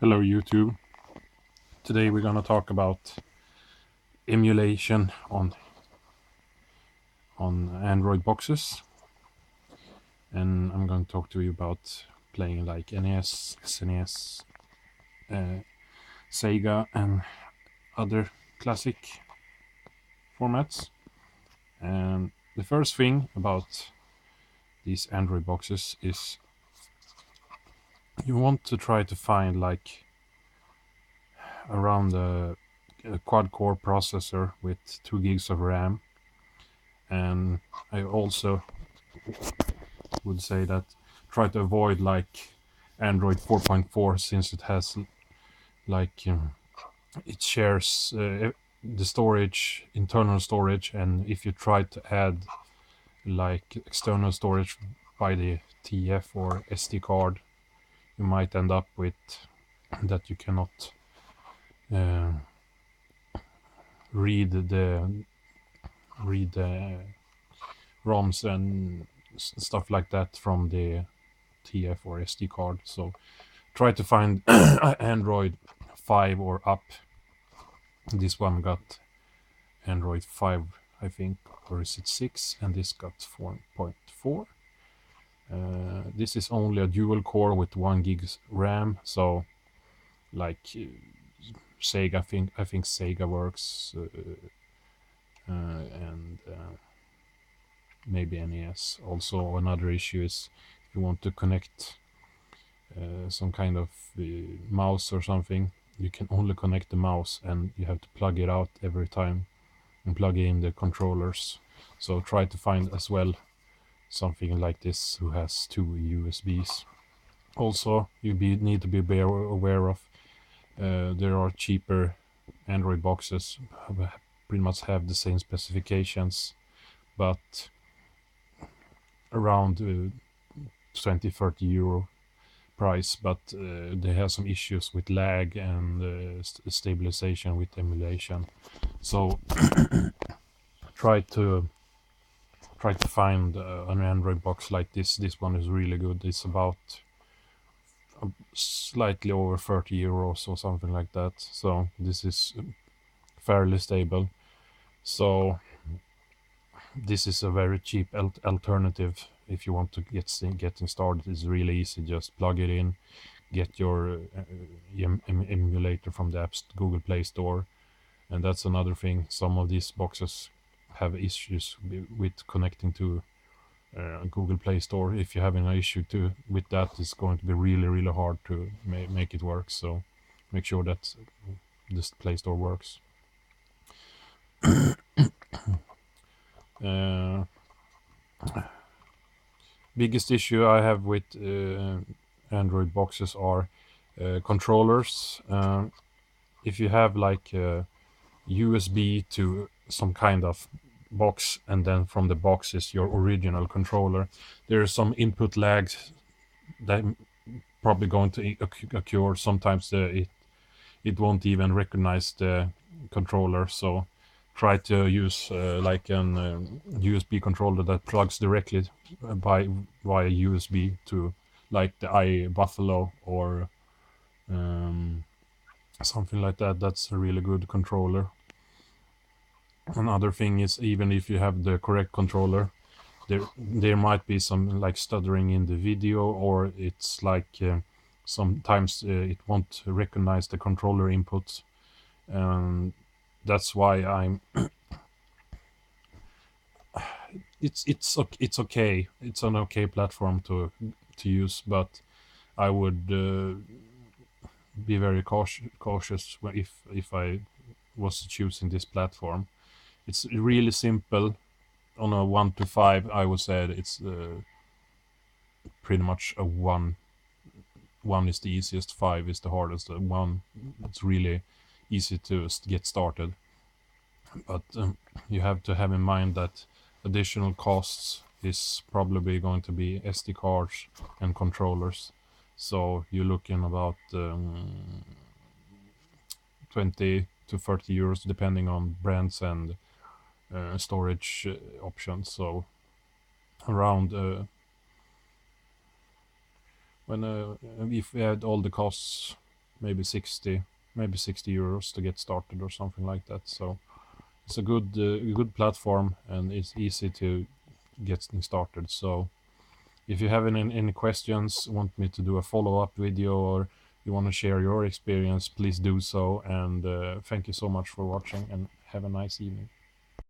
Hello YouTube. Today we're gonna talk about emulation on Android boxes, and I'm going to talk to you about playing like NES, SNES, uh, Sega, and other classic formats. And the first thing about these Android boxes is you want to try to find like around a quad-core processor with 2 gigs of RAM, and I also would say that try to avoid like Android 4.4 since it has like it shares the storage, internal storage, and if you try to add like external storage by the TF or SD card, you might end up with that you cannot uh, read the ROMs and stuff like that from the TF or SD card. So try to find Android 5 or up. This one got Android 5, I think, or is it 6? And this got 4.4. This is only a dual core with 1 gig RAM, so like Sega, I think Sega works, and maybe NES. Also, another issue is if you want to connect some kind of mouse or something, you can only connect the mouse and you have to plug it out every time and plug in the controllers. So try to find as well something like this who has 2 USBs. Also, need to be aware of there are cheaper Android boxes pretty much have the same specifications, but around 20-30 euro price, but they have some issues with lag and stabilization with emulation. So try to find an Android box like this. This one is really good. It's about slightly over 30 euros or something like that. So this is fairly stable. So this is a very cheap alternative if you want to getting started. It's really easy. Just plug it in, get your emulator from the Google Play Store, and that's another thing. Some of these boxes have issues with connecting to Google Play Store. If you're having an issue with that, it's going to be really hard to make it work. So make sure that this Play Store works. Biggest issue I have with Android boxes are controllers. If you have like USB to some kind of box, and then from the box is your original controller, there is some input lags that probably going to occur. Sometimes it won't even recognize the controller, so try to use like an USB controller that plugs directly via USB to like the iBuffalo or something like that. That's a really good controller. Another thing is, even if you have the correct controller, there might be some like stuttering in the video, or it's like sometimes it won't recognize the controller inputs. That's why I'm it's okay. It's an okay platform to use, but I would be very cautious if I was choosing this platform. It's really simple. On a 1 to 5, I would say it's pretty much a 1. 1 is the easiest, 5 is the hardest. 1, it's really easy to get started. But you have to have in mind that additional costs is probably going to be SD cards and controllers. So you're looking about 20 to 30 euros depending on brands and storage options. So around when if we add all the costs maybe 60 euros to get started or something like that. So it's a good platform, and it's easy to get started. So if you have any questions, want me to do a follow-up video, or you want to share your experience, please do so. And thank you so much for watching, and have a nice evening.